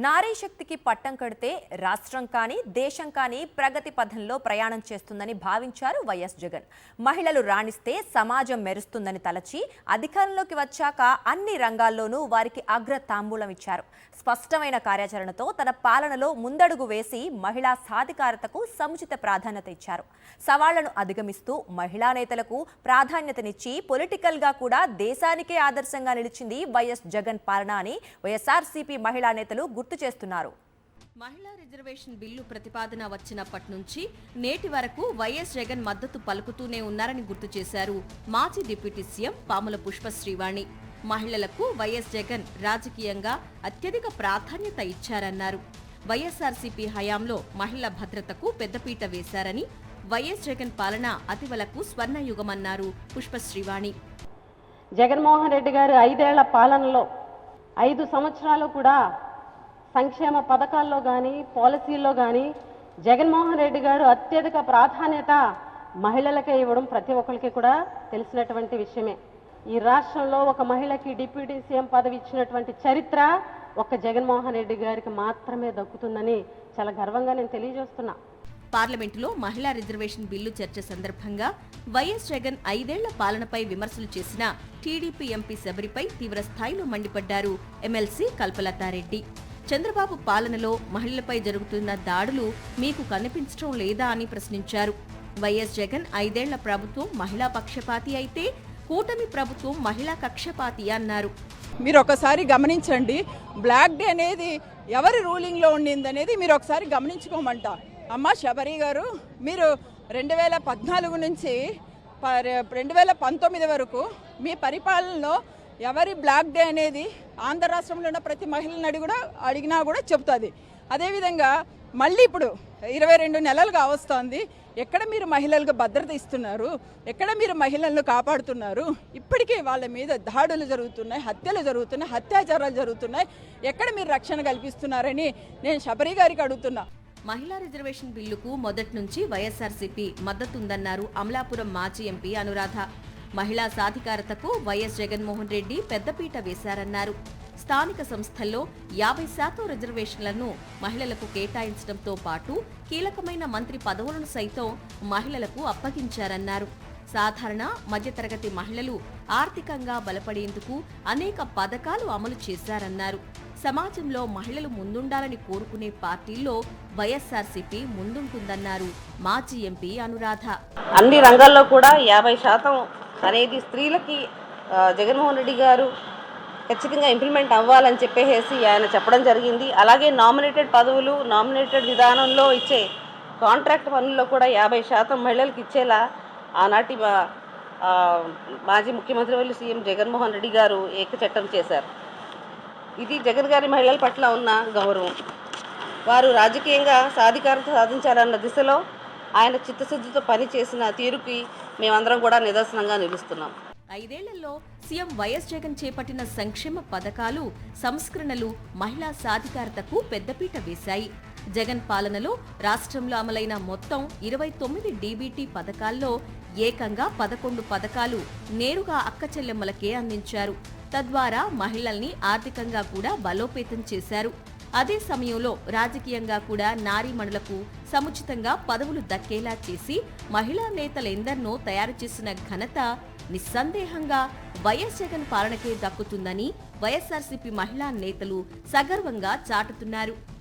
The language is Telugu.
నారీ శక్తికి పట్టం కడితే రాష్ట్రం కానీ దేశం కానీ ప్రగతి పథంలో ప్రయాణం చేస్తుందని భావించారు వైఎస్ జగన్. మహిళలు రాణిస్తే సమాజం మెరుస్తుందని తలచి అధికారంలోకి వచ్చాక అన్ని రంగాల్లోనూ వారికి అగ్ర తాంబూలం ఇచ్చారు. స్పష్టమైన కార్యాచరణతో తన పాలనలో ముందడుగు వేసి మహిళా సాధికారతకు సముచిత ప్రాధాన్యత ఇచ్చారు. సవాళ్లను అధిగమిస్తూ మహిళా నేతలకు ప్రాధాన్యతనిచ్చి పొలిటికల్ గా కూడా దేశానికే ఆదర్శంగా నిలిచింది వైఎస్ జగన్ పాలన అని వైఎస్ఆర్సీపీ మహిళా నేతలు గుర్తు చేస్తున్నారు. మహిళా రిజర్వేషన్ బిల్లు ప్రతిపాదన వచ్చినప్పటి నుంచి నేటి వరకు వైఎస్ జగన్ మద్దతు పలుకుతూనే ఉన్నారని గుర్తు చేశారు మాజీ డిప్యూటీ సీఎం పాముల పుష్పశ్రీవాణి. మహిళలకు వైఎస్ జగన్ రాజకీయంగా అత్యధిక ప్రాధాన్యత ఇచ్చారన్నారు. వైఎస్ఆర్సీపీ హయాంలో మహిళల భద్రతకు పెద్దపీట వేశారని, వైఎస్ జగన్ పాలన అతివలకు స్వర్ణయుగమన్నారు పుష్పశ్రీవాణి. జగన్మోహన్ రెడ్డి గారు 5 ఏళ్ల పాలనలో 5 సంవత్సరాలు కూడా సంక్షేమ పథకాల్లో కానీ పాలసీల్లో కానీ జగన్మోహన్ రెడ్డి గారు అత్యధిక ప్రాధాన్యత మహిళలకే ఇవ్వడం ప్రతి ఒక్కరికి కూడా తెలిసినటువంటి విషయమే. ఈ రాష్ట్రంలో ఒక మహిళకి డిప్యూటీ సీఎం పదవి ఇచ్చినటువంటి చరిత్ర ఒక్క జగన్మోహన్ రెడ్డి గారికి మాత్రమే దక్కుతుందని చాలా గర్వంగా నేను తెలియజేస్తున్నా. పార్లమెంటులో మహిళా రిజర్వేషన్ బిల్లు చర్చ సందర్భంగా వైఎస్ జగన్ 5 ఏళ్ల పాలనపై విమర్శలు చేసిన టీడీపీ ఎంపీ శబరిపై తీవ్ర స్థాయిలో మండిపడ్డారు ఎమ్మెల్సీ కల్పలతారెడ్డి. చంద్రబాబు పాలనలో మహిళలపై జరుగుతున్న దాడులు మీకు కనిపించడం లేదా అని ప్రశ్నించారు. వైఎస్ జగన్ 5 ఏళ్ల ప్రభుత్వం మహిళా పక్షపాతి అయితే కూటమి ప్రభుత్వం మహిళా కక్షపాతి అన్నారు. మీరు ఒకసారి గమనించండి, బ్లాక్ డే అనేది ఎవరి రూలింగ్లో ఉండిందనేది మీరు ఒకసారి గమనించుకోమంట. అమ్మ శబరి గారు, మీరు 2014 నుంచి 2019 వరకు మీ పరిపాలనలో ఎవరి బ్లాక్ డే అనేది ఆంధ్ర రాష్ట్రంలో ఉన్న ప్రతి మహిళని అడిగినా కూడా చెప్తుంది. అదేవిధంగా మళ్ళీ ఇప్పుడు 22 నెలలుగా వస్తోంది. ఎక్కడ మీరు మహిళలకు భద్రత ఇస్తున్నారు? ఎక్కడ మీరు మహిళలను కాపాడుతున్నారు? ఇప్పటికీ వాళ్ళ మీద దాడులు జరుగుతున్నాయి, హత్యలు జరుగుతున్నాయి, అత్యాచారాలు జరుగుతున్నాయి. ఎక్కడ మీరు రక్షణ కల్పిస్తున్నారని నేను శబరి గారికి అడుగుతున్నా. మహిళా రిజర్వేషన్ బిల్లుకు మొదటి నుంచి వైఎస్ఆర్సీపీ మద్దతుందన్నారు అమలాపురం మాజీ ఎంపీ అనురాధ. మహిళా సాధికారతకు వైఎస్ జగన్మోహన్ రెడ్డి పెద్దపీట వేశారన్నారు. స్థానిక సంస్థల్లో 50% రిజర్వేషన్లను మహిళలకు కేటాయించడంతో పాటు కీలకమైన మంత్రి పదవులను సైతం మహిళలకు అప్పగించారన్నారు. సాధారణ మధ్యతరగతి మహిళలు ఆర్థికంగా బలపడేందుకు అనేక పథకాలు అమలు చేశారన్నారు. సమాజంలో మహిళలు ముందుండాలని కోరుకునే పార్టీల్లో వైఎస్ఆర్సీపీ ముందుంటుందన్నారు మాజీ ఎంపీ అనురాధ. అన్ని రంగాల్లో కూడా 50% అనేది స్త్రీలకి జగన్మోహన్ రెడ్డి గారు ఖచ్చితంగా ఇంప్లిమెంట్ అవ్వాలని చెప్పేసి ఆయన చెప్పడం జరిగింది. అలాగే నామినేటెడ్ పదవులు, నామినేటెడ్ విధానంలో ఇచ్చే కాంట్రాక్ట్ పనుల్లో కూడా 50% మహిళలకు ఇచ్చేలా ఆనాటి మాజీ ముఖ్యమంత్రి వాళ్ళు సీఎం జగన్మోహన్ రెడ్డి గారు ఏకచట్టం చేశారు. ఇది జగన్ గారి మహిళల పట్ల ఉన్న గౌరవం. వారు రాజకీయంగా సాధికారత సాధించాలన్న దిశలో ఆయన చిత్తశుద్ధితో పనిచేసిన తీరుకి మేమందరం కూడా నిదర్శనంగా నిలుస్తున్నాం. 5 ఏళ్లలో సీఎం వైఎస్ జగన్ చేపట్టిన సంక్షేమ పథకాలు, సంస్కరణలు మహిళా సాధికారతకు పెద్దపీట వేశాయి. జగన్ పాలనలో రాష్ట్రంలో అమలైన మొత్తం 29 డీబీటీ పథకాల్లో ఏకంగా 11 పథకాలు నేరుగా అక్కచెల్లెమ్మలకే అందించారు. తద్వారా మహిళల్ని ఆర్థికంగా కూడా బలోపేతం చేశారు. అదే సమయంలో రాజకీయంగా కూడా నారీమణులకు సముచితంగా పదవులు దక్కేలా చేసి మహిళా నేతలెందరినో తయారు చేసిన ఘనత నిస్సందేహంగా వైఎస్ జగన్ పాలనకే దక్కుతుందని వైఎస్ఆర్సీపీ మహిళా నేతలు సగర్వంగా చాటుతున్నారు.